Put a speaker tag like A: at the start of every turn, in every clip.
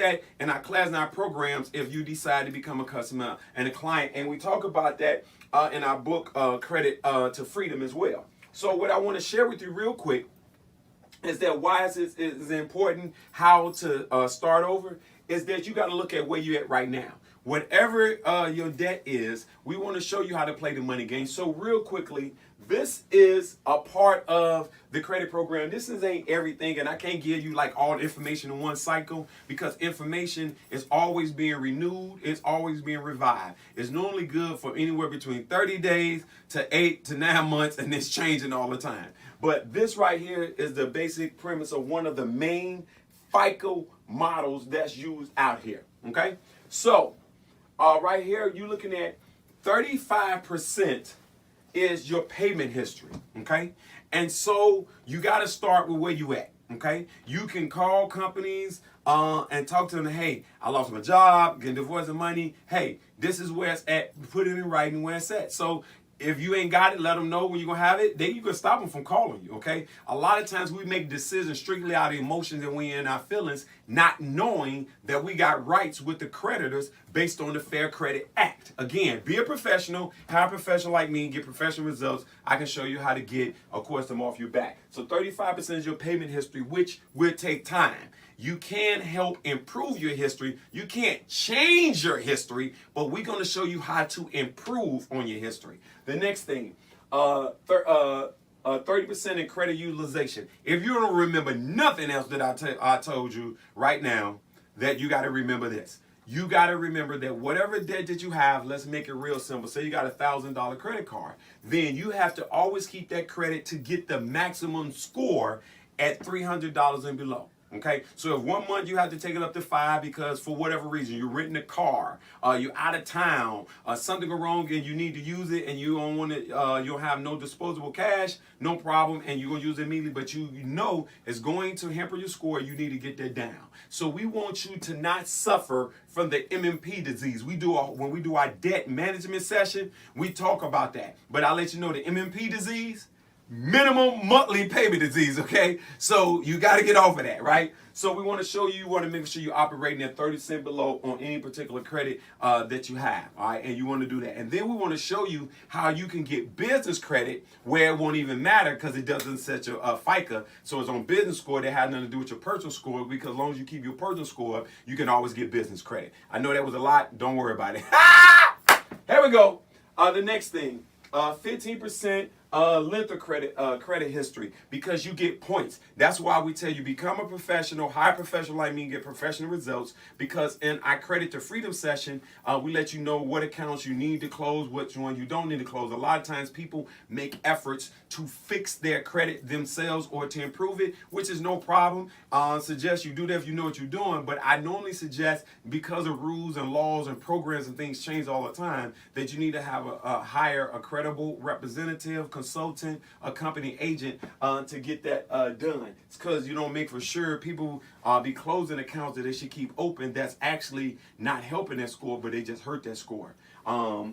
A: that in our class and our programs if you decide to become a customer and a client. And we talk about that in our book, Credit to Freedom as well. So what I want to share with you real quick is that why is important how to start over is that you got to look at where you're at right now. Whatever your debt is, we want to show you how to play the money game. So real quickly, this is a part of the credit program. This ain't everything, and I can't give you like all the information in one cycle because information is always being renewed. It's always being revived. It's normally good for anywhere between 30 days to 8 to 9 months, and it's changing all the time. But this right here is the basic premise of one of the main FICO models that's used out here. Okay, so right here you're looking at 35% is your payment history. Okay, and so you got to start with where you at. Okay, you can call companies and talk to them. Hey, I lost my job, getting divorced and money. Hey, this is where it's at. Put it in writing where it's at. So if you ain't got it, let them know when you're going to have it. Then you can stop them from calling you, okay? A lot of times we make decisions strictly out of emotions and we in our feelings, not knowing that we got rights with the creditors based on the Fair Credit Act. Again, be a professional, hire a professional like me, get professional results. I can show you how to get, of course, them off your back. So 35% is your payment history, which will take time. You can help improve your history. You can't change your history, but we're going to show you how to improve on your history. The next thing, 30% in credit utilization. If you don't remember nothing else that I told you right now, that you got to remember this. You got to remember that whatever debt that you have, let's make it real simple. Say you got a $1,000 credit card. Then you have to always keep that credit to get the maximum score at $300 and below. Okay, so if 1 month you have to take it up to 5 because for whatever reason you're renting a car, you're out of town, something go wrong and you need to use it and you don't want to, you'll have no disposable cash, no problem, and you're gonna use it immediately. But you know it's going to hamper your score. You need to get that down. So we want you to not suffer from the MMP disease. When we do our debt management session, we talk about that. But I'll let you know the MMP disease. Minimum monthly payment disease, okay? So you got to get off of that, right? So we want to show you want to make sure you're operating at 30% below on any particular credit that you have, all right? And you want to do that. And then we want to show you how you can get business credit where it won't even matter because it doesn't set your FICA. So it's on business score that has nothing to do with your personal score because as long as you keep your personal score up, you can always get business credit. I know that was a lot. Don't worry about it. Here we go. The next thing, 15%. Length of credit history because you get points. That's why we tell you become a professional, hire a professional like me and get professional results because in our Credit to Freedom session, we let you know what accounts you need to close, which one you don't need to close. A lot of times people make efforts to fix their credit themselves or to improve it, which is no problem. Suggest you do that if you know what you're doing, but I normally suggest because of rules and laws and programs and things change all the time that you need to have hire a credible representative, consultant, a company agent to get that done. It's because you don't make for sure people be closing accounts that they should keep open that's actually not helping that score, but they just hurt that score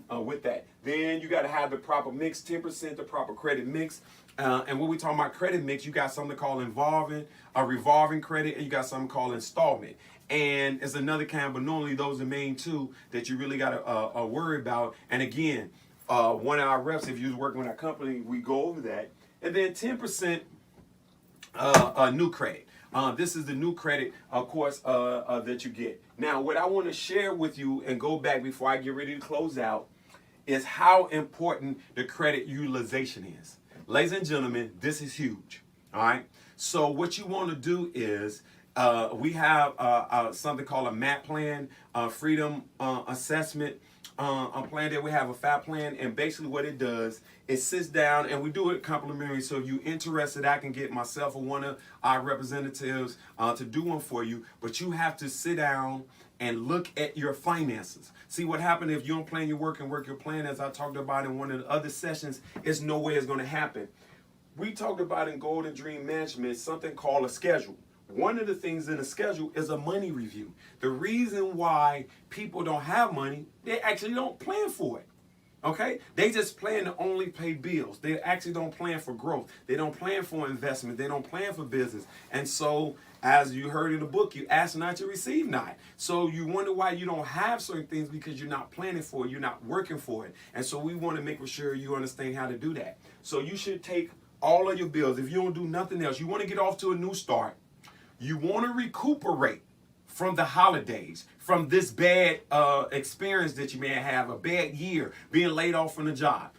A: with that. Then you got to have the proper mix, 10% the proper credit mix. And when we talk about credit mix, you got something called revolving credit, and you got something called installment. And it's another kind, but normally those are the main two that you really got to worry about. And again, one of our reps, if you're working with our company, we go over that. And then 10% new credit. This is the new credit, of course, that you get. Now, what I want to share with you and go back before I get ready to close out is how important the credit utilization is. Ladies and gentlemen, this is huge. All right. So what you want to do is we have something called a MAP plan, freedom assessment. A plan that we have a FAT plan, and basically what it does, it sits down and we do it complimentary. So if you're interested, I can get myself or one of our representatives to do one for you, but you have to sit down and look at your finances. See what happened if you don't plan your work and work your plan, as I talked about in one of the other sessions, it's no way it's going to happen. We talked about in Golden Dream Management something called a schedule. One of the things in the schedule is a money review. The reason why people don't have money, they actually don't plan for it. Okay? They just plan to only pay bills. They actually don't plan for growth. They don't plan for investment. They don't plan for business. And so, as you heard in the book, you ask not, you receive not. So you wonder why you don't have certain things, because you're not planning for it. You're not working for it. And so we want to make sure you understand how to do that. So you should take all of your bills. If you don't do nothing else, you want to get off to a new start. You want to recuperate from the holidays, from this bad experience that you may have, a bad year, being laid off from the job.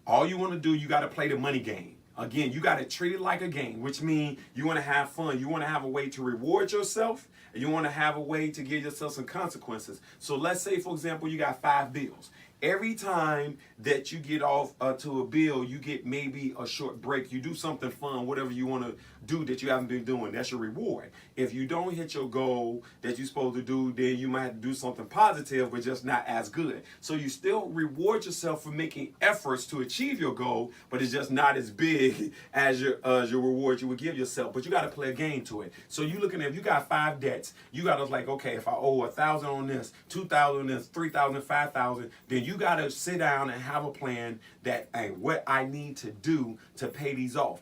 A: All you want to do, you got to play the money game. Again, you got to treat it like a game, which means you want to have fun. You want to have a way to reward yourself, and you want to have a way to give yourself some consequences. So let's say, for example, you got 5 bills. Every time that you get off to a bill, you get maybe a short break. You do something fun, whatever you want to do that you haven't been doing. That's your reward. If you don't hit your goal that you're supposed to do, then you might have to do something positive, but just not as good. So you still reward yourself for making efforts to achieve your goal, but it's just not as big as your reward you would give yourself. But you got to play a game to it. So you looking at, if you got 5 debts, you got to like, okay, if I owe 1,000 on this, 2,000 on this, 3,000, 5,000, then you got to sit down and have a plan that, hey, what I need to do to pay these off.